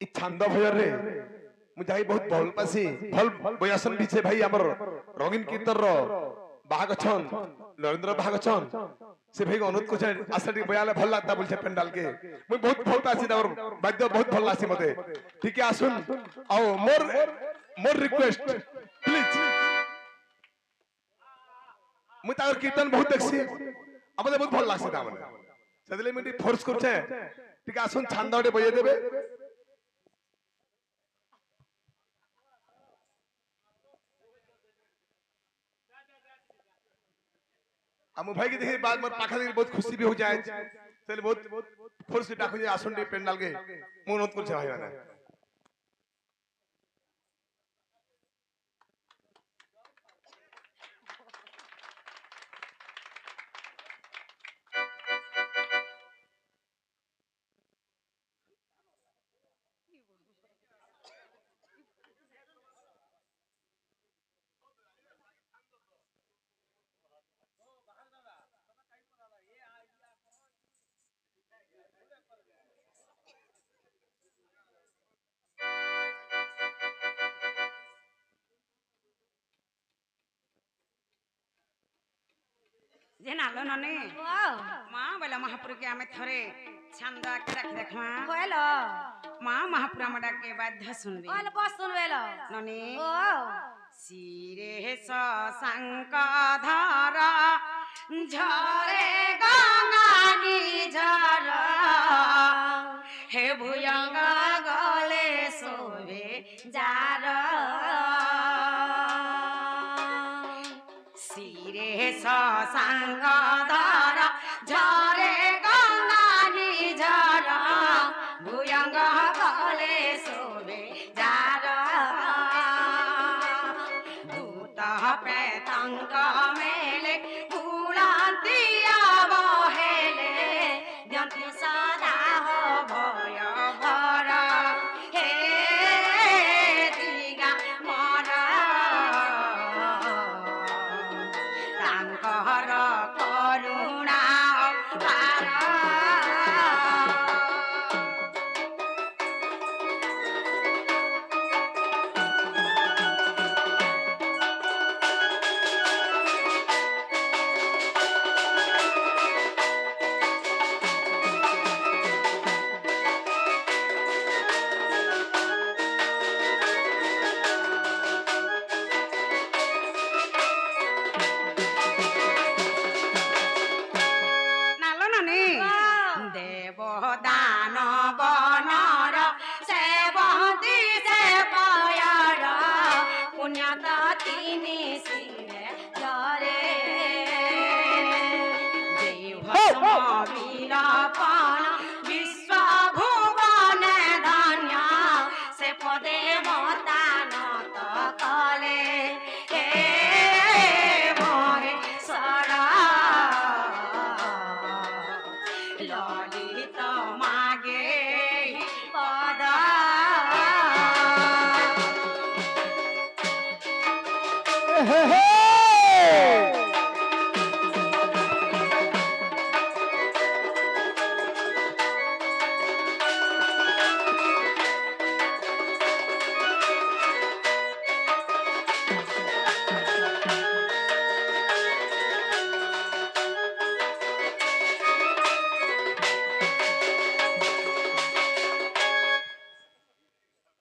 ଇ ଛାନ୍ଦ ଭୟରେ ମୁଁ ଯାଇ ବହୁତ ଭଲ ପାସି ଭଲ ବୟାସନ ବିଛେ ଭାଇ ଆମର ରଙ୍ଗୀନ କୀର୍ତ୍ତନର ବାହାଗ ଛନ୍ ନରେନ୍ଦ୍ର ବାହାଗ ଛନ୍ से भाई अनुरोध कुछ आशा टी बयाले भल लागता बोलछे पेंडाल के मुई बहुत भल पासी तार वाद्य बहुत भल लासी मते ठीक है आसुन आओ मोर रिक्वेस्ट प्लीज मुई तार कीर्तन बहुत देखसी हमले बहुत भल लासी ता माने सेदले मिटी फोर्स करछे ठीक है आसुन छांदाडे बजे देबे हम भाई की देखिए बाद में पाखा देखिए बहुत खुशी भी हो जाए चल बहुत फोर्स डाकू जे आसन पेंडाल के मु अनुरोध करछे भाई माने जे नालो नने मां बेला महापुर के आमे थरे छंद के रख देखमा हेलो मां महापुर मडा के बाध्य सुनबे ओल बस सुनबेलो नने ओ सिरे शशांक धारा झरे गंगानी झर हे भुजंग गले सोभे जार सिरे शशांक धारा झरे गंगानी झर भुजंग गले सोभे जार दूत प्रेतंक मेले गुणांतिया बहेले जंतु सदा हो भय भर हे दिगा मर तांकर करुणा पार नालो नने देव दानव नर सेवती से पयर पुण्यत तिनी सिरे जरे देव वीरपण विश्व भुवन धन्य से पदे मतानत कले हे मोहे सरा ललित मागे पद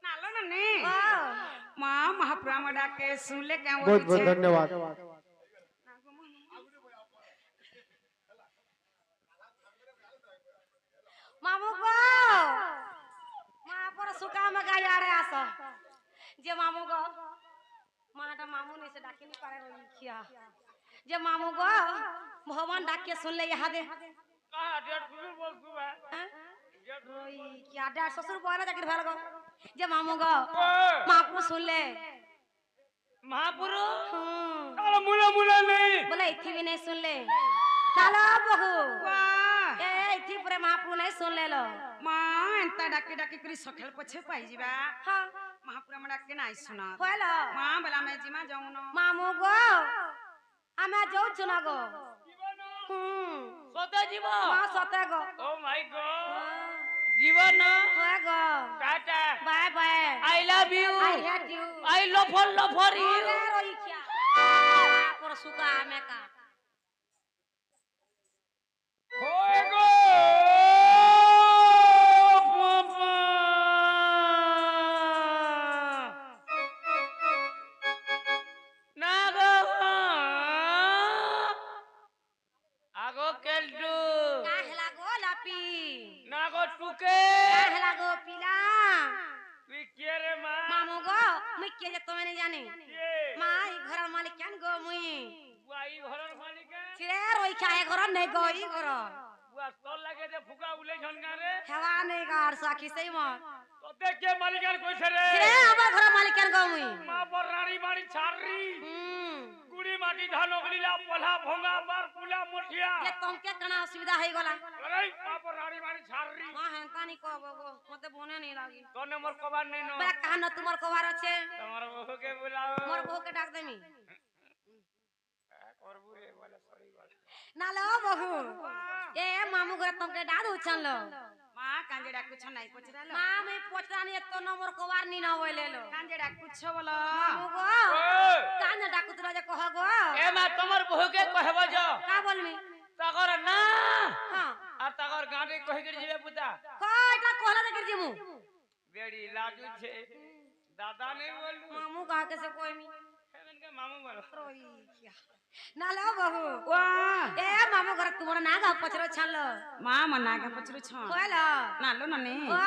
नालो नने मां महापुरा मडा के सुनले क्या बहुत बहुत धन्यवाद मामू गो महापुर सुका में गाय आरे आस जे मामू गो माटा मामू ने से डाके नहीं पारे लिखिया जे मामू गो भगवान डाक के सुन ले यहाँ दे कहाँ डेढ़ ससुर बोल सुबह रोई क्या डा ससुर बोला जाके भेल गो जे मामू गो महापुर सुन ले महापुरु हम्म अरे मुला मुला नहीं बोले इथी भी नहीं सुन ले नाला बहू वाह ए इथी पूरे महापुर नहीं सुन ले लो मां एंता डाके डाके करी सखेल पछे पाई जीवा हाँ महापुरा मडा के नाइ सुना हेलो मां बेला में जिमा जाऊं न मामू गो आमे जाऊ चुना गो सोता जीव मां सते गो ओ माय गॉड जीवन होए गो Tata love you. I hate you. I love you. अरे रोई क्या पर सुका में का होएगो पापा नागो आगो केल्टू काहला गो लापी नागो टुके काहला गो पिला তুই কে রে মা मामू गो मुई के जे तुम्हें नहीं जाने কে माई घर मालिक क्या गो मुई বুয়া ই ঘরের মালিক ছিড়ে রই क्या है घर नहीं गो ई घर বুয়া তোর লাগে যে ফুকা উলে ঝনগারে हेवा नहीं गाड़ साखी सही मत তোতে কে মালিকার কইছে রে ছিড়ে আমার घर मालिक क्या गो मुई মা পর রানী বাড়ি ছাড়রি গুড়ি মাটি ধান গলিলা পলা ভঙ্গা বার পুলা মুঠিয়া ये तुमके कना असुविधा है गला আরে মা পর রানী বাড়ি ছাড়রি मां हेंता नहीं कहबो गो मते बोने नहीं लागी তোনে মোর কবার নাই ন बड़ा कहां न तुम्हार कोवार আছে তোমার বহুকে বুলাও मोर बहू के डाक देमी করবু রে বলে সরি বল ना लो बहू ए मामू घर तुमके डाद उछन लो মা কাঞ্জেডা কুছ নাই পচরালো मां मैं पोचरानी तो नंबर कोवार नी न होइले लो কাঞ্জেডা কুছ বলো मामू गो कान डाकू तुरा जे कह गो এ মা তোমার বহুকে কহব য का बोलमी তাগর না हां আর তাগর গাঁটে কহি করে যাবে পুতা कोइटा कहला दे कर जिमु বেড়ি লাজু ছে দাদা নেই বলু मामू का के से कोई मी এমনকে মামু বল रोई क्या ना लो बहू ওয়া ए मामू घर तुम्हारा ना गा पचरो छन लो মা মনাগা পচরু ছ कहला নালো ননে ओ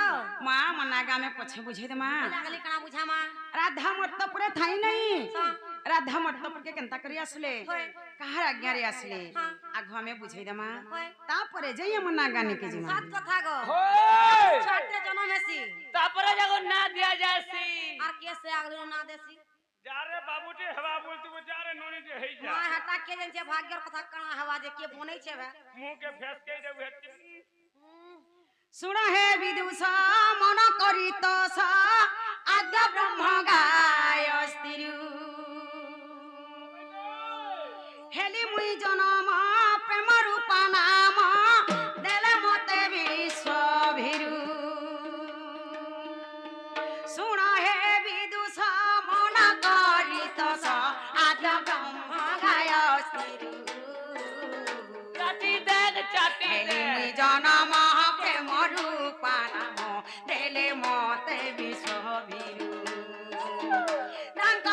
মা মনাগা মে পছে বুঝে দে মা लागली कना बुझा मां রাধা মত পুরে থাই নাই सा রাধা মত পুরে কেনতা করি আসলে होय কাহার আজ্ঞারে আসলে हाँ। আগ আমি বুঝাই দে মা होय তারপরে যাই মনাগা নিকে জিমা सात कथा गो ওই छोटे जन्म मेसी তারপরে যখন না দিয়া যাসি আর कैसे आगलो ना देसी যারে বাবুটি হবা বলতু যারে ননিতে হই যা मां हटा के जन छे भाग्यर कथा कना हवा जे के बोनै छे भे মুখ কে ফেস কে দেব শুণ হে বিদুষ মন করি তোষ আদ্য ব্রহ্ম গায় স্ত্রী হেলি মুই জনম প্রেম রূপা নাম দেলে মতে বিশ্ব ভীরু শুণ হে বিদুষ মন করি তোষ আদ্য ব্রহ্ম গায় স্ত্রী চাটি দেখ চাটি হেলি মুই দেখ জনম প্রেম রূপা নাম দেলে মতে বিশ্ব ভীরু তাঙ্ক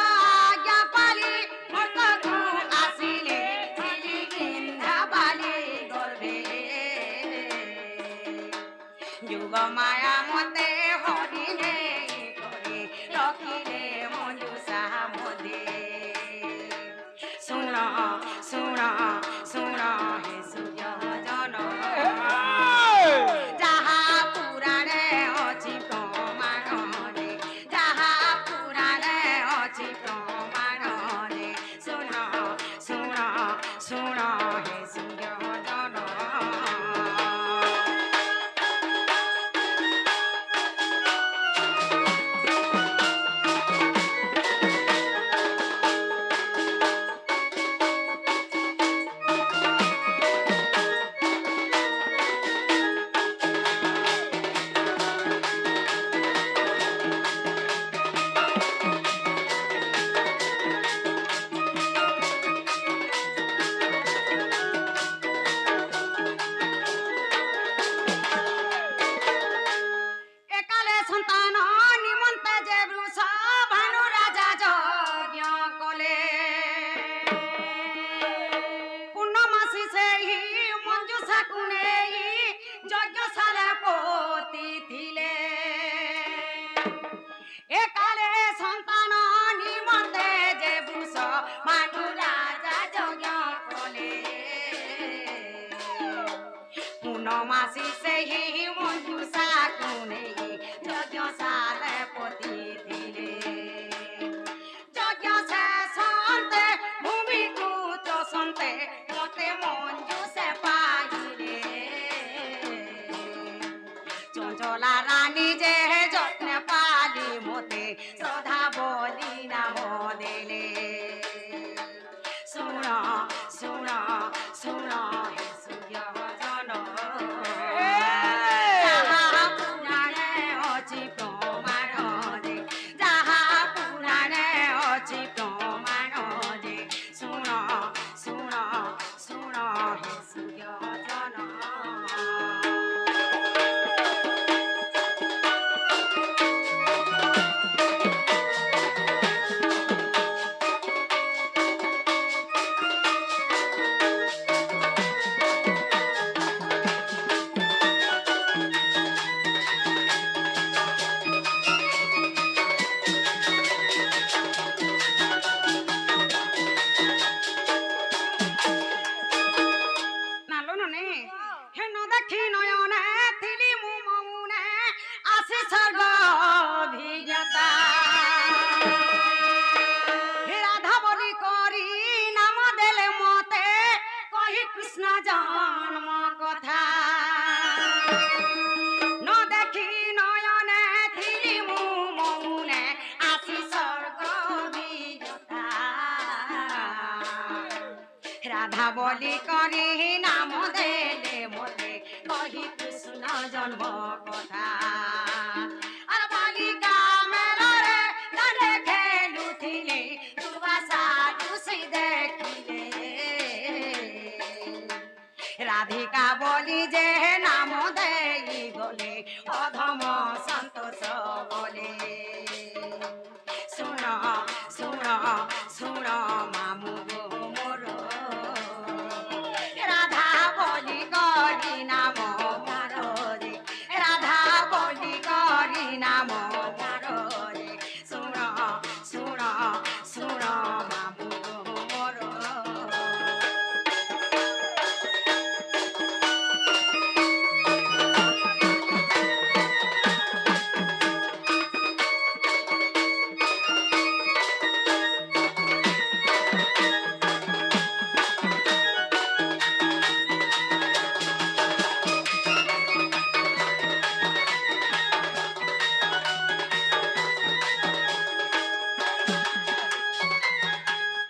আজ্ঞা পালি মর্তকু আসিলে হিলি গিন্ধা বালি গর্ভে যুগ মায়া মতে হরিণে করে রখিলে মঞ্জুষা মদে শুণ শুণ শুণ হে সূর্য জন যাহা পুরাণে অছি প্রমাণরে যাহা পুরাণে অছি প্রমাণরে শুণ শুণ শুণ হে সূর্য জন একালে সন্তান নিমন্তে যে বৃষ ভানু রাজা যজ্ঞ কলে পূর্ণমাসী সেই মঞ্জুষাকু নেই যজ্ঞশালা পতি থিলে একালে সন্তান নিমন্তে যে বৃষ ভানু রাজা যজ্ঞ কলে পূর্ণমাসী সেই মঞ্জুষা কোনে যজ্ঞশালে পতি দিলে যজ্ঞ শেষন্তে ভূমিকু চষন্তে মতে মঞ্জুষে পাইলে চঞ্চলা রানী যে যত্নে পালি মতে শ্রদ্ধা বলি নাম দেলে শুণ শুণ শুণ হে সূর্য জন রাধা বলি করে নাম দেলে মতে কহি কৃষ্ণ জন্ম কথা আর বালিকা মেলরে দাঁড়ে খেলুଥିଲେ দুর্বাসা খুশি দেখিলে রাধিকা বলি যে নাম দেই গলে অধম সন্তোষ বলে শুণ শুণ শুণ মামু গো মোর রাধা বলি করি নাম তার রে রাধা বলি করি নাম তার রে শুণ শুণ শুণ মামু গো মোর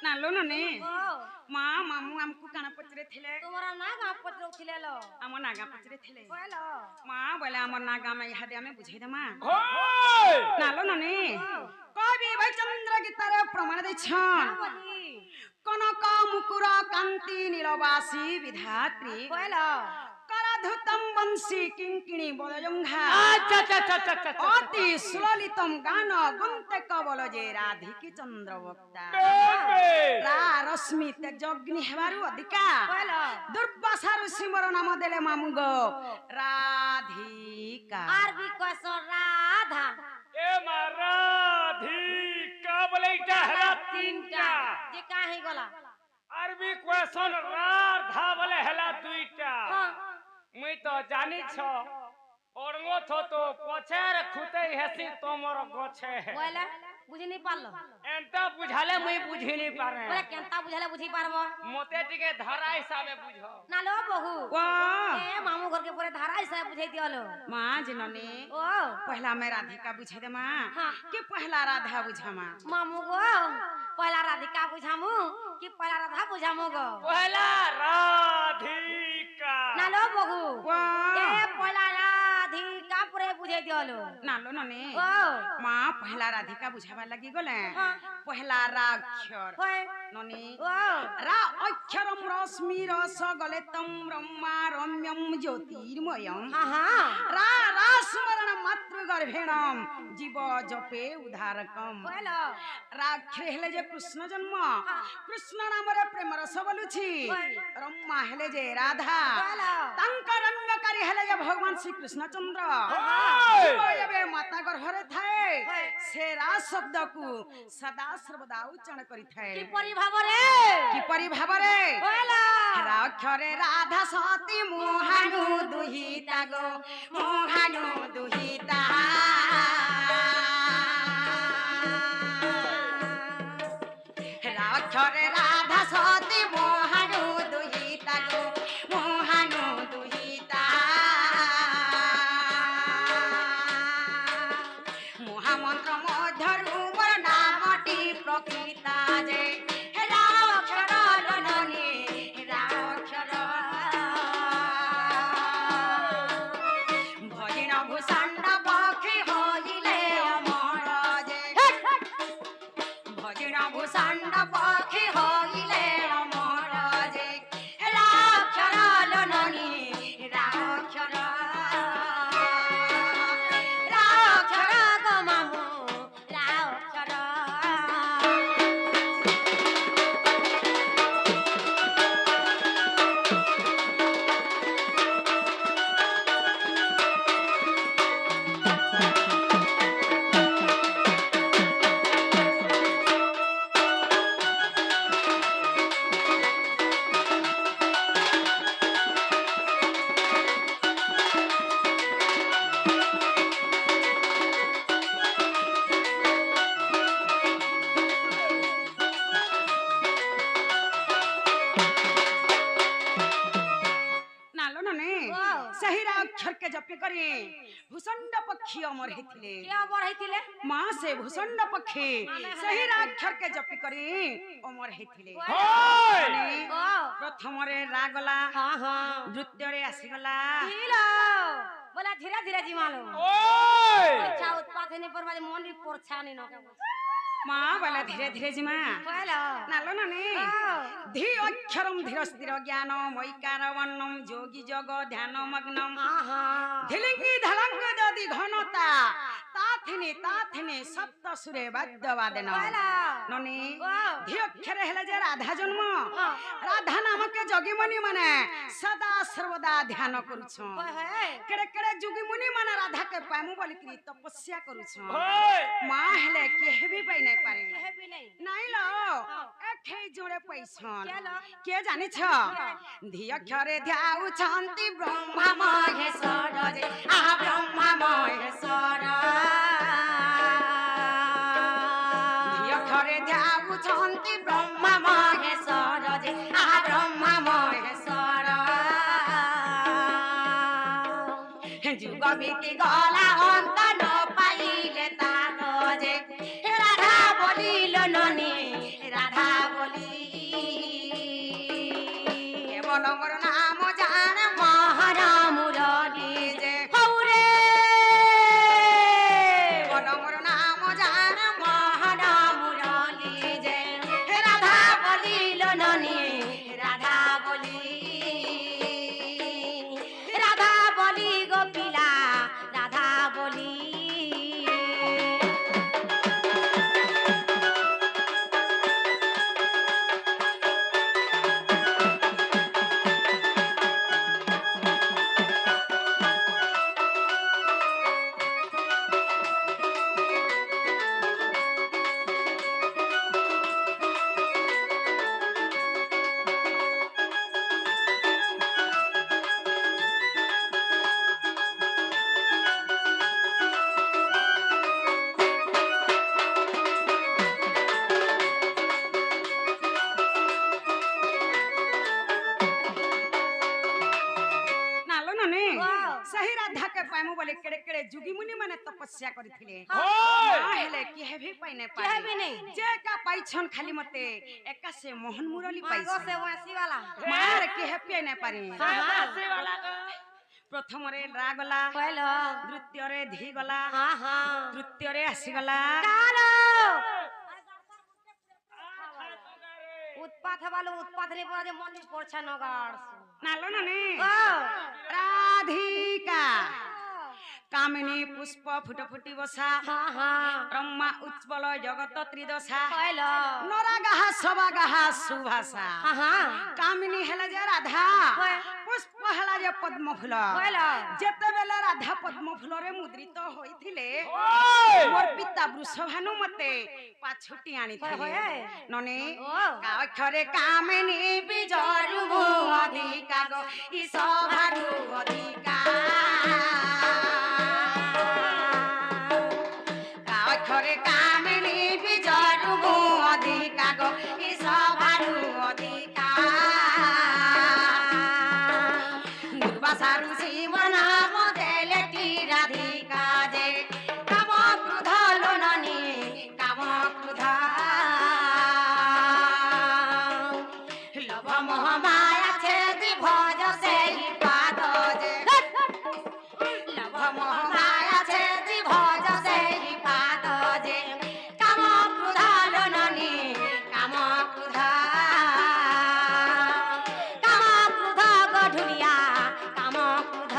ନାଲୋ ନନେ ମା ମାମୁ ଆମକୁ କାଣା ପଚରେ ଥିଲେ তোমার না গাঁ পত্র ছিলে লো ଆମ ନାଗା ପଚରେ ଥିଲେ কইলো ମା ବୋଲେ ଆମର ନାଗା ଆମେ ଇହାଦେ ଆମେ ବୁଝେଇ ଦେମା होय ନାଲୋ ନନେ କବି ବୈଚନ୍ଦ୍ର ଗୀତାରେ ପ୍ରମାଣ ଦେଇଛନ୍ বলি কনক মুকুর কান্তি নীলবাসী বিধাত্রী কইলো করধুতম বংশী কিঙ্কিণী বদজঙ্ঘা अच्छा अच्छा अच्छा अच्छा अच्छा অতি সুললিতম গান গন্তে কবল যে রাধিকি চন্দ্র বক্তা बेबे রা রশ্মি তেজগ্নি হেবারু অধিকা কইলো দুর্বাসা ঋষি মোর নাম দেলে মামু গো রাধিকা আর বি কইছ রাধা ए माराधी का बोले इटा हला तीनटा যে কাহি গলা अरबी क्वेश्चन राधा बोले हला दुईटा হ্যাঁ मुई तो जानी छ ओरंगो थो तो पछेर खुते हेसी तोमर गछे কইলা বুঝি নি পারলো एंता बुझाले मुई बुझी नहीं पारे বলে কেনতা বুঝালে বুঝি পারবো मोते टिके धारा हिसाबे बुझो না লো বহু ওয়া এ মামু ঘরকে পরে ধারা হিসাবে বুঝাই দিয়ালো মা জিননে ও पहला मैं राधिका बुझे दे मां हाँ। कि पहला राधा बुझा मां मामू गो पहला राधिका बुझामू कि पहला राधा बुझामू गो पहला राधिका ना लो बहु वाह। ए पहला राधिका पूरे बुझे दियालो नालो नने ओ मां पहला राधिका बुझावा लगी गले हाँ। पहला राक्षर होय नने ओ रा अक्षरम रश्मि रस गले तम ब्रह्मा रम्यम ज्योतिर्मयम हाँ हाँ रा रास्मरण मातृ गर्भेणम जीव जपे उद्धारकम बोलो राक्षे हेले जे कृष्ण जन्म कृष्ण नाम रे प्रेम रस बोलुछि रम्मा हेले जे राधा बोलो तांका रम्यकारी हेले जे भगवान श्री कृष्ण चंद्र हाय। एबे माता गर्भरे थाए हाय। से रा शब्द को सदा सर्वदा उच्चारण करि की थाए परिभाव रे किपरि भाबरे बोलो राक्षरे राधा सती मोहानु दुहिता गो मोहानु दुहिता राक्षरे राधा सती मोहानु दुहिता गो मोहानु दुहिता महामंत्र मध्यरु मोर नामटी प्रकृता जे राक्षर जननी राक्षर भजिन भूषण्ड पक्षी होइले अमर जे भजिन भूषण्ड पक्षी होइले अमर जे राक्षर जननी राक्षर राक्षर गो मामू राक्षर नालो नने वाह। सही अक्षर के जप करे ভূষণ্ড পক্ষী অমর হইଥିଲେ কে বড়াইছিলে মা সে ভূষণ্ড পক্ষী সেই অক্ষরকে জপি କରି অমর হইଥିଲେ ও প্রথমরে রাগলা হ্যাঁ হ্যাঁ নৃত্যরে আসিগলা দিলো বলা ধীরে ধীরে জিমালো ওই পরছা উৎপাত হইনি পরবা যে মন রি পরছা নি নকে মা বলে ধীরে ধীরে জিমা কইলো নালো নানি ধী অক্ষরম ধীর স্থির জ্ঞান মৈকার বর্ণম যোগী যোগ ধ্যান মগ্নম আহা ধিলিঙ্গি ধলঙ্গ যদি ঘনতা তাথিনি সপ্ত সুরে বাদ্য বাদেন কইলো ননি ও ধী অক্ষরে হেলে যে রাধা জন্ম রাধা নামকে যোগীমণি মানে সদা সর্বদা ধ্যান করুছ কই হে কেড়ে কেড়ে যোগীমণি মানে রাধাকে পাইমু বলিকি তপস্যা করুছ ওই মা হেলে কেহে भी পাই নাই পারে হেবি নাই নাই লো এঠে জোড়ে পাইছন কেলো? কে জানিছ ধী অক্ষরে ধ্যাউছন্তি ব্রহ্মা মহেশ্বর যে আ ব্রহ্মা মহেশ্বর ধী অক্ষরে ধ্যাউছন্তি ব্রহ্মা ব্রহ্মা মহেশ্বর যে আ ব্রহ্মা মহেশ্বর যুগ বিতি গলা অন্ত ন পাইলে তার যে রাধা বলিল ননি রাধা বলি কেবলঙ্গর নাম জান মহারা মুরলি যে হৌরে কেবলঙ্গর নাম জান মহারা মুরলি যে রাধা বলিল ননি রাধা বলি রাধা বলি গোপিলা রাধা বলি নালো ননি ওয়াও। সহি রাধা কে পাইমু বলে কেড়ে কেড়ে যোগী মুনি মানে তপস্যা করিଥିଲେ ওই মা হেলে কেহে भी পাই নাই কেহে भी নাই। যে কা পাইছন খালি মতে একা সে মোহন মুরলি মাগো পাইছন সে ওয়াসি वाला মার কেহে পাই নাই পারে বাসি वाला को প্রথমরে রাগলা কইলো দ্বিতীয়রে ধী গলা হ্যাঁ হ্যাঁ তৃতীয়রে আসিগলা কালো উৎপাত হবালো উৎপাত রে পড়া যে মন্দির পড়ছা নগার নালো ননি ও রাধিকা কামিনী পুষ্প ফুট ফুটি বসা হ্যাঁ হ্যাঁ ব্রহ্মা উৎপল জগত ত্রিদশা কইলো নরা গাহা সবা গাহা সুভাষা হ্যাঁ হ্যাঁ কামিনী হেলে যে রাধা হয়। পুষ্প হেলা যে পদ্ম ফুল কইলো যেতেবেলে রাধা পদ্ম ফুলরে মুদ্রিত হইଥିଲେ ওই মোর পিতা বৃষভানু মতে পাছুটি আনিଥିଲେ হয়, হয়। ননি ও। অক্ষরে কামিনী বিজরু অধিকা গো ই সভারু অধিকা অক্ষরে কামিনী বিজরু অধিকা গো ই সভারু অধিকা দুর্বাসারু শিব নাম দেলেটি রাধিকা যে কাম ক্রোধ লোননি কাম ক্রোধ লোভ মোহ মায়া ছেদি ভজ সেই পাদ যে লোভ মোহ মায়া ছেদি ভজ সেই পাদ যে কাম ক্রোধ লোননি কাম ক্রোধ কাম ক্রোধ গঢুলিয়া কাম ক্রোধ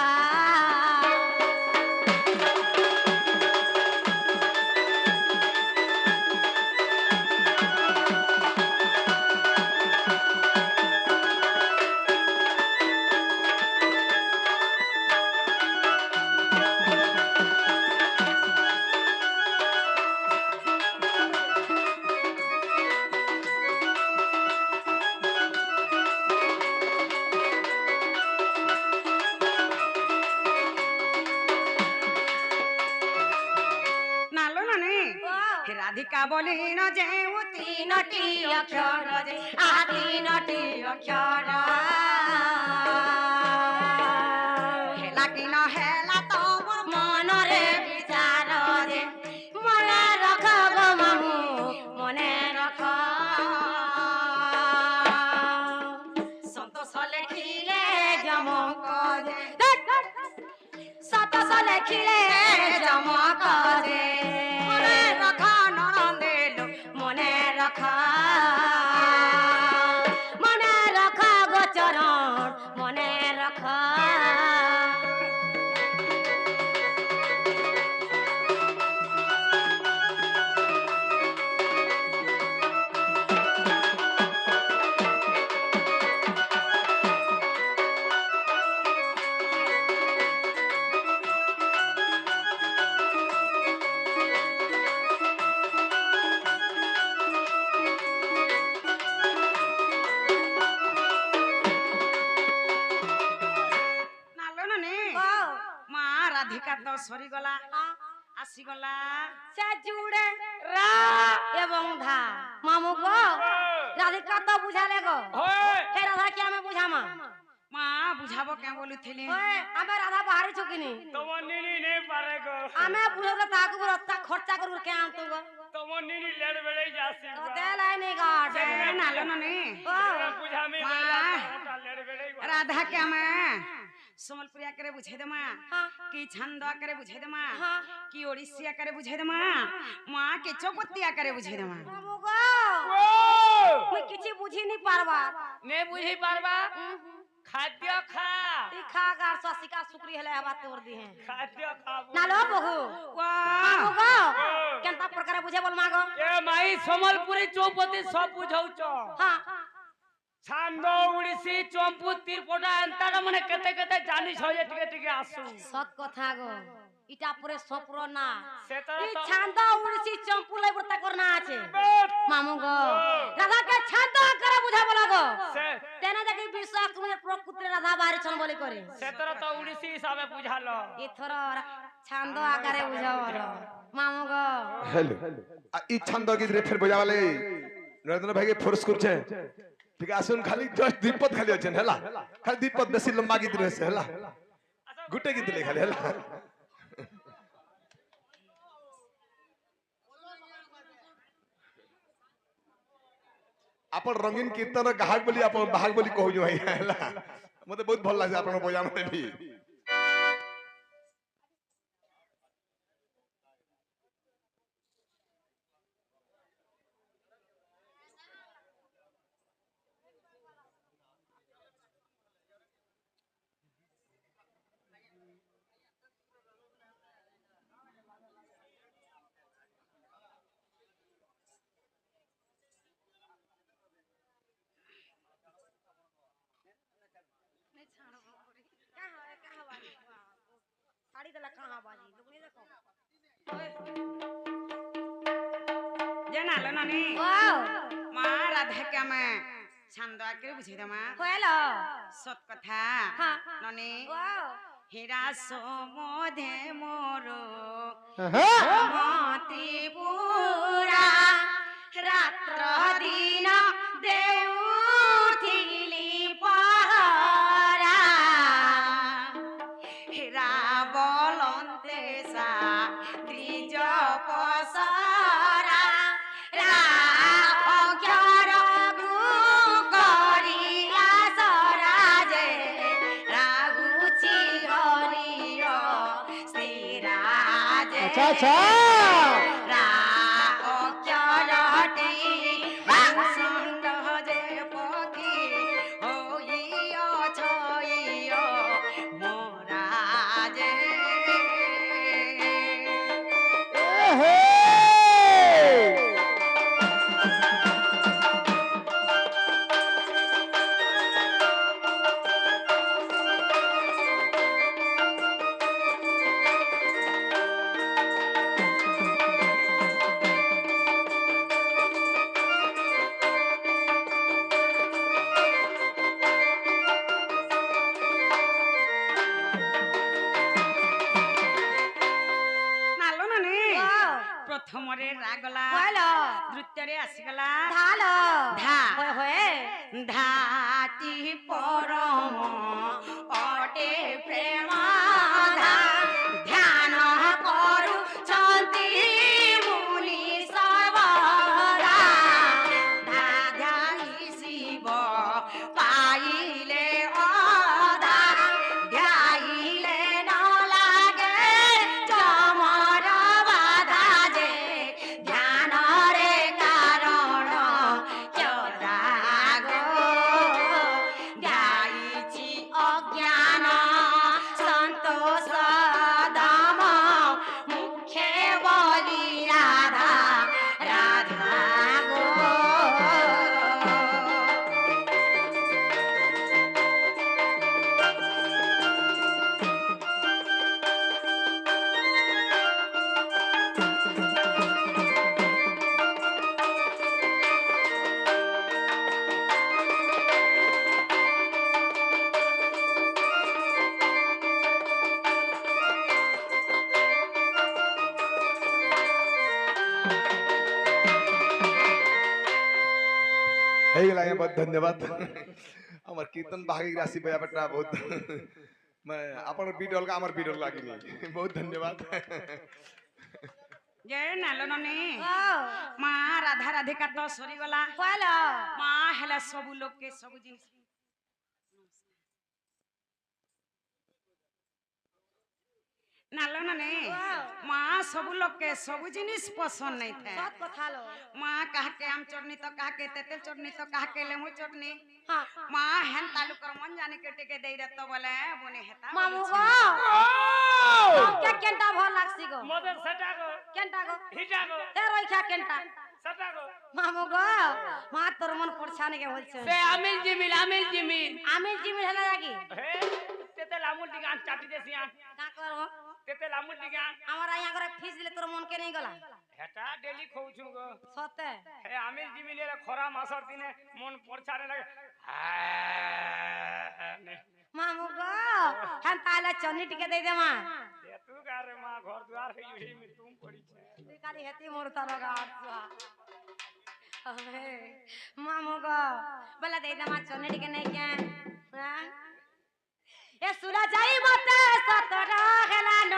নালো ননি ওয়াও। রাধিকা বলিন যে তিনটি অক্ষর যে আ তিনটি অক্ষর হেলা কি ন হেলা তো মোর মন দেখিলে চমক যে মনে রাখা ননদেলো মনে রাখা গোচরণ মনে রাখা রাধিকা তো সরিগলা আসিগলা সে জুড়ে রা এবং ধা মামু গো রাধিকা তো বুঝালে গো হে রাধা কি আমি বুঝামা মা বুঝাবো কে বলুথিলি ওই আমি রাধা বাহারি চুকিনি তোমার নিনি নেই পারে গো আমি বুঝাতে তাকু রত্তা খরচা করু কে আনতু গো তোমার নিনি লেড় বেড়ে যাসি ও দে লাইনি গাট এ নালো ননি বুঝামি মা। বেলা লেড় বেড়ে রাধা के मैं सोमलपुरिया करे बुझे दे मां हाँ। की छंदा करे बुझे दे मां हाँ। की ओडिसिया करे बुझे दे मां मां के चौपतिया करे बुझे दे मां মামু গো মুই কিছু বুঝি নি পারবা নে বুঝি পারবা খাদ্য খা তুই খা গার সসিকা শুকরি হেলে হবা তোর দি হে খাদ্য খাবো না লো বহু মামু গো কেনতা প্রকার বুঝে বল মাগো এ মাই সম্বলপুরি চৌপতি সব বুঝাউছ হ্যাঁ ছান্দ উড়িষ্যি চম্পু তীরপটা এন্তাটা মানে কেতে কেতে জানিস হয়ে টিকে টিকে আসু সত কথা গো ইটা পরে সপ্র না সেটা এই তো ছান্দ উড়িছি চম্পুলাই বর্তা করনা আছে বেশ। মামু গো রাধা কে ছান্দ করে বুঝা বলা গো সে তেনে দেখি বিশ্বাস করে প্রকৃতির রাধা বাহারি ছন বলি করে সেতর তো উড়িষ্যি হিসাবে বুঝালো এথর ছান্দ আকারে বুঝাও মামু গো हेलो इ छंद गीत फिर बजावाले नरेंद्र भाई के फोर्स करछे ठीक है आसुन खाली जस्ट दीपद खाली अछन हला खाली दीपद बेसी लंबा गीत रहसे हला गुटे गीत ले खाली हला आपण रंगीन कीर्तन गाहक बोली आपण बाहक बोली कहू जो भाई हला मते बहुत भल लागे आपण बजा मते भी साड़ी दला कहां बाजी लुगनी देखो জানালো ননি वाओ মা রাধা के मैं छंदा करे बुझे दे मां हेलो সত কথা हाँ। ননি वाओ হীরা সমোধে মোর ত্রিপুরা রাত্র দিন দেউথিলি পহরা হীরা বলন্তে সা ত্রিজ পসরা অক্ষর গু করিয়া সরাজে রাগুচি হরিয় শ্রীরাজে अच्छा রা অক্ষরটি সুন্দর যে পক্ষী হইয় ছইয় মোরাজে নালো নানি वाओ প্রথমরে রাগলা हेलो দ্বিতীয়রে আসিগলা ধালো ধা होए होए ধাটি পরম অটে প্রেম ধা ধ্যান করুଛନ୍ତି মুনি সবরা ধা ধ্যাই শিব পাইলে অধা ধ্যাইলে ন লাগে ହେଇଗଲା ଆଜ୍ଞା ବହୁତ ଧନ୍ୟବାଦ আমার কীর্তন ভাগি রাশি বয়া বেটা বহুত মানে আপনার বিট অলগা আমার বিট অলগা লাগিনি বহুত ধন্যবাদ যে নালননে ও মা রাধা রাধিকা তো সরিগলা কইলো মা হেলা সবু লোককে সবু জিনিস নালননে মা সবু লোককে সবু জিনিস পছন্দ নাই থাকে সত কথা লো মা কাহকে আম চটনি তো কাহকে তেতেল চটনি তো কাহকে লেমু চটনি হ্যাঁ মা হেন তালুকর মন জানি কেটে কে দেই রে তো বলে বনে হেতা মামু বলেছে। গো কে কেনটা ভাল লাগছি গো মদের সেটা গো কেনটা গো হিটা গো তে রইখা কেনটা সেটা গো মামু গো মা তোর মন পড়ছা নাকি বলছে সে আমিল জিমিল আমি জিমি হলা নাকি হে তেতে লামুল দিকে আন চাটি দেছি আন কা করব তেতে লামুল দিকে আন আমার আইয়া করে ফিস দিলে তোর মন কে নেই গলা হেটা ডেলি খাউছু গো সতে হে আমিল জিমিলের খরা মাসর দিনে মন পড়ছারে লাগে নে মামু গো হ্যাঁ তাহলে চন্নি টিকে দেই দে মা তু গারে মা ঘর দুয়ার হই হই মে তুম পড়িছে তুই খালি হেতি মোর তার গাড় মামু গো বলা দেই দে মা চন্নি টিকে নেই কে হ্যাঁ এ সুরা যাই মতে সতর হেলা ন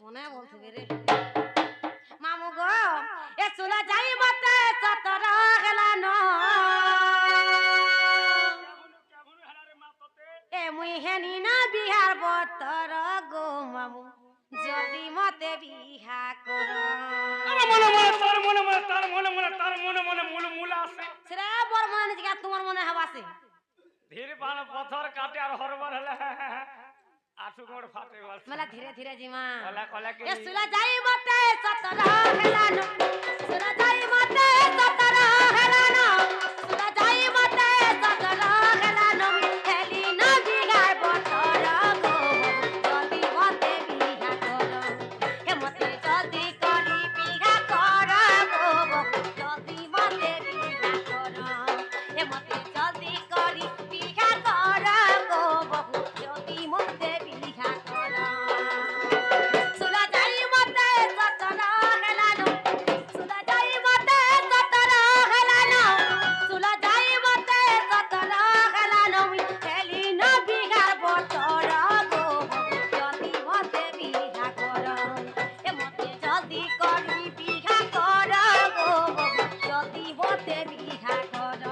মনে বলতে রে মামু গো এ সুরা যাই মতে সতর হেলা ন কেমন হালারে মা তোতে এ মুই হেনি না বিহার বতর গো মামু যদি মতে বিহা কর তার মনে মুলু মুলা আছে সেটা বড় মনে নিজ তোমার মনে হবাসে ধীর বান পথর কাটে আর হরবার হলে আঠু গোড় ফাটে বল মেলা ধীরে ধীরে জিমা কলা কলা কে এ সুলা যাই মতে সতর হেলানো সুলা যাই মতে সতর হেলানো সুলা যাই মতে সতর হেলানো হেলি না বিহার বতর গো যদি মতে বিহা কর হে মতে যদি করি বিহা কর গো যদি মতে বিহা কর হে মতে যদি করি বিহা কর গো যদি মতে বিহা কর সুলা যাই মতে সতর হেলানো সুলা যাই মতে সতর হেলানো সুলা যাই মতে সতর হেলানো হেলি না বিহার বতর গো যদি মতে বিহা কর এ মতে যদি করি বিহা কর গো যদি মতে বিহা কর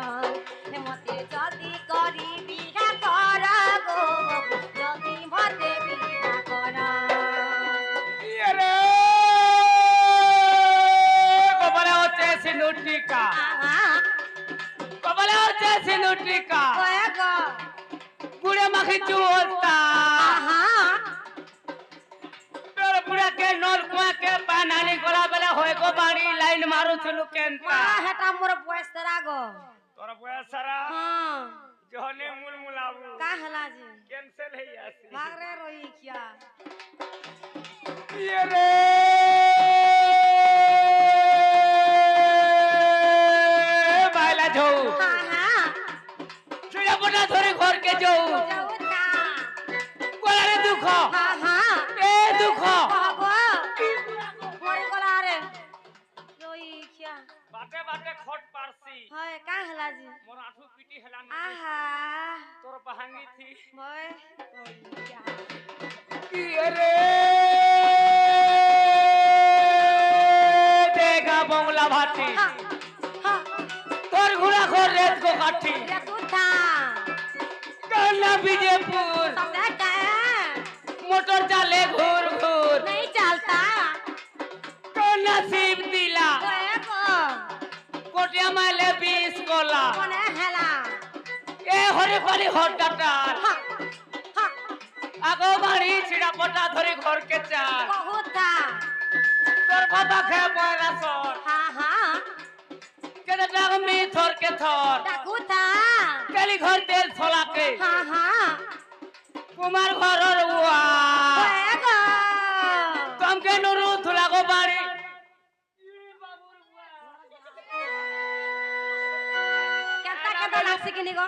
এ মতে যদি করি বিহা কর গো যদি মতে বিহা কর রে কবলে হচ্ছে সিনুটিকা আহা কবলে হচ্ছে সিনুটিকা কয়ে গো গুড়ে মাখি চুলতা আহা তোর পুরা কে নল কুয়া কে পানানি গলা বেলা হয় গো বাড়ি লাইন মারুছলু কেনতা মা হেটা মোর বয়স তেরা গো তোর বয়স সারা হ্যাঁ জহনে মুলমুলাবু কা হলা জি ক্যান্সেল হই আসি ভাগরে রই কিয়া রে বাইলা ঝৌ আহা চুড়া পটা ধরে ঘর কে যাও যাউতা গলারে দুঃখ আহা এ দুঃখ বাবা মোর গলা রে রই কিয়া বাটে বাটে খট পারছি হয় কা হলা জি মোর আঠু পিটি হেলান আহা তোর পাহাঙ্গি থি মই রই কিয়া কি রে দেখা বংলা ভাটি হা হা তোর ঘোড়া ঘর রেত কো কাঠি রে তুতা কান্না বিজেপুর सबसे का मोटर चाले घूर घूर नहीं चलता तो नसीब दिला कोई को कोटिया माले 20 गोला कोने हेला ए हरे हरे हटाटार हा हा আগো বাড়ি ছিড়া পটা ধরে ঘর কে চার बहुत था তোর বাবা খে পয়লা সর हा हा কেনে ডাক মি থর কে থর डाकू था কালি ঘর তেল ছলাকে हा हा কুমার ঘরর উয়া कोई को তমকে নুরু থুলা গো বাড়ি केता केता लासी किनी को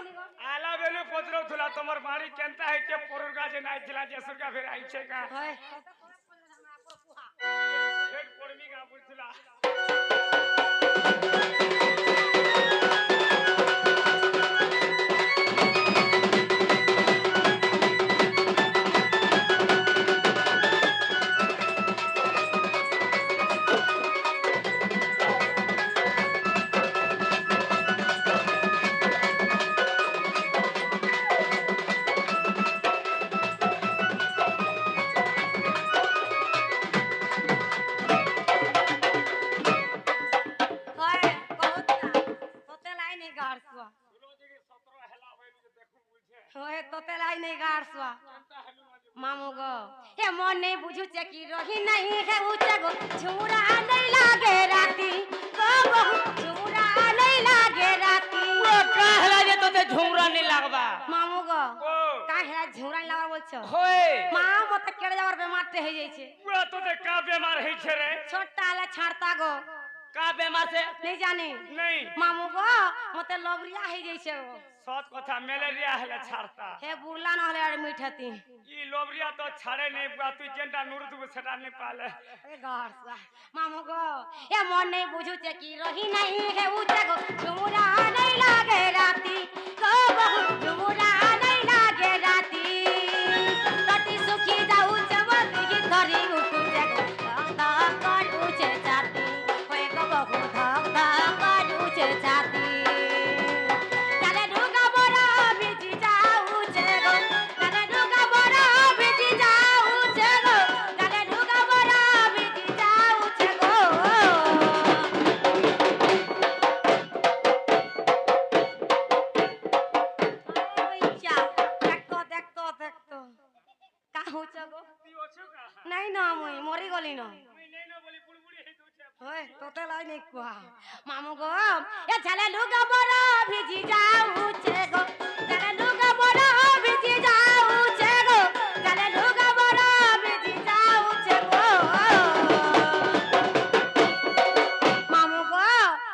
আলা বেলু পত্র থুলা তোমার বাড়ি কেনতা আইছে পরুর গাছে নাইছিলা জেসুরকা ফের আইছে কা হয় ফের পড়মি গা বুঝলা হয় বহুত না তোতে লাই নেই গাড়ছুয়া সুলো দিকে 17 হেলা হইল যে দেখু বুঝে হয় তোতে লাই নেই গাড়ছুয়া কেনতা হেলু আজি मामू गो हे मन नहीं बुझू चे की रही नहीं है ऊंचा गो झूरा नहीं लागे राती गो बहु झूरा नहीं लागे राती कहला जे तोते झुमरा नहीं लागबा मामू गो ও का है झूरा नहीं लागा बोलछो होय मां मते केड़े जावर बेमारते हो जाई छे পুরা তোতে কা বেমার হইছে রে छोटा आला छाड़ता गो का बेमार से नहीं जानी नहीं मामू गो मते लबरिया हो जाई छे गो সৎ কথা ম্যালেরিয়া হেলে ছাড়তা हे बुरला न हले अरे मिठती ই লোবরিয়া তো ছাড়ে নেই বুয়া তুই যেটা নুরু তুই সেটা নেই পালে ए गारसा मामू गो हे मन नहीं बुझू चे की रही नहीं है ऊंचा गो झूरा नहीं लागे राती गो बहु झूरा नहीं लागे राती कटी सुखी जाऊ जवती की धरी उठू जगो धक कर उछे जाती होए गो बहु धक धक कर उछे जाती चले ढुका बड़ा बिजी जाऊ जगो चले ढुका बड़ा बिजी जाऊ जगो चले ढुका बड़ा बिजी जाऊ जगो দেখতো কাহু চগো তুই অছো কা নাই না মই মরি গলি ন তুই নেই না বলি বুড়বুড়ি হই তুই হয় তোতে লাই নে কুয়া মামু গো এ ঝালে লুগা বড় ভিজি যাউছে গো ঝালে লুগা বড় ভিজি যাউছে গো ঝালে লুগা বড় ভিজি যাউছে গো মামু গো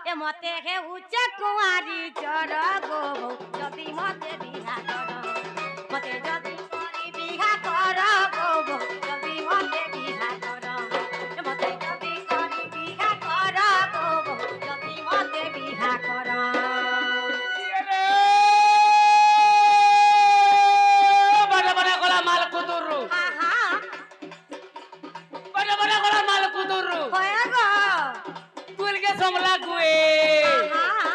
এ মতে হে উচ্চে কুয়ারি চর গো যদি মতে বিহা কর মতে যদি করি বিহা কর গো যদি মতে বিহা কর এ মতে যদি করি বিহা কর গো যদি মতে বিহা কর बड़ा बड़ा गला माल कुदुरु আহা बड़ा बड़ा गला माल कुदुरु হয়ে গো कुल के समला गुए আহা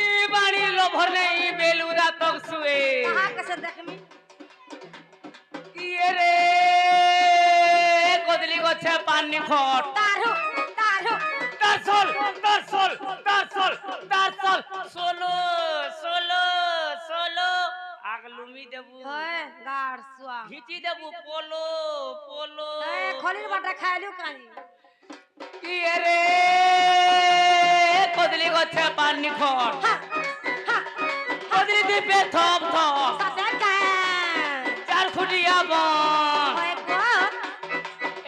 ई बाणी लोभर ने ई बेलुदा तक सुए कहा कैसे देखमी ये रे कोदली गछे पानी खट तारु तारु तारसल तारसल तारसल तारसल सोलो सोलो सोलो আগলুমি দেবু হয় গাড় সুয়া ঘিচি দেবু পোলো পোলো এ খলির বাটা খাইলু কানি কি রে কদলি গছে পানি খট হা হা কদলি দিপে থপ থপ সাথে কান চার ফুটিয়া বন হয় গো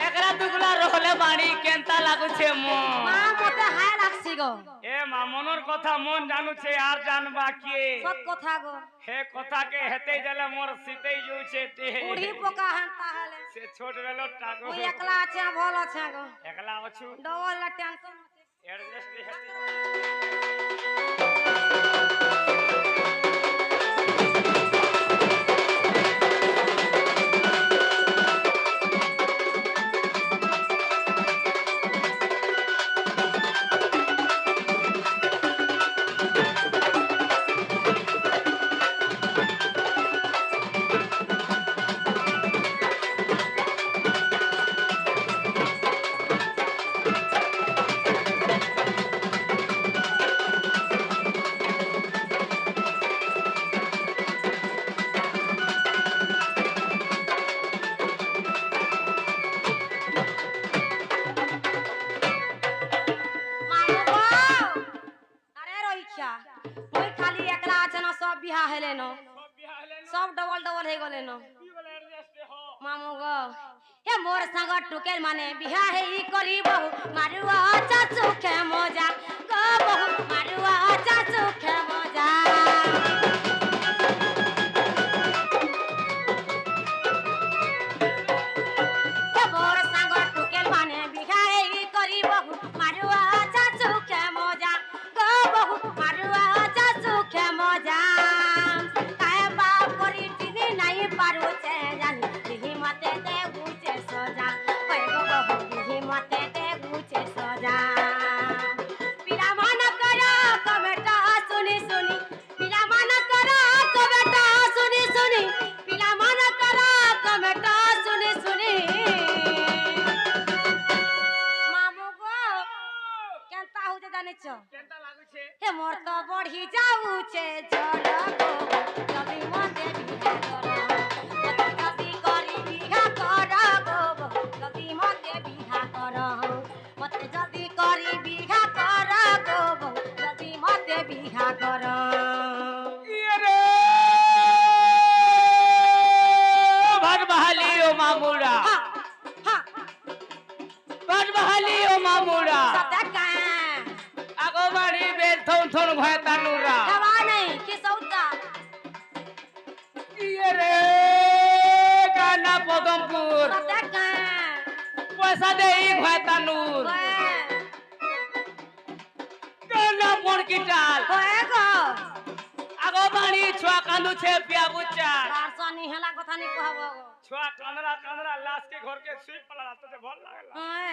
একরা দুগুলা রহলে বাড়ি কেনতা লাগুছে মন মা মতে হায় লাগছি গো এ মা মনর কথা মন জানুছে আর জানবা কে সব কথা গো হে কথাকে হেতেই দেলে মোর সিতেই যাউছে তে বুড়ি পোকা হান তাহলে সে ছোট বেলো টাগো ওই একলা আছে ভাল আছে গো একলা অছু ডবল লা টেনশন এডজাস্ট হেতে মামু গো আরে রইছা ওই খালি একলা আছে না সব বিহা হেলে ন সব বিয়া হলে সব ডবল ডবল হয়ে গলে ন কি বলে এডজাস্ট হ মামু গো এ মোর সাঙ্গ টুকের মানে বিহা হেই করিব মারুয়া চাচু খে মজা গো বহু মারুয়া চাচু খে মজা मुड़ा सत्या का आगो बाड़ी बेल थोन थोन भय तानुरा हवा नहीं कि सौदा ये रे गाना पदमपुर सत्या का पैसा दे भय तानुर गाना मोड़ की टाल होएगो आगो बाड़ी छुआ कांदू छे पिया बुच्चा 400 नहीं हला कथा नहीं कहबो छुआ कांदरा कांदरा लाश के घर के सुई पड़ा तो भल लागला ओए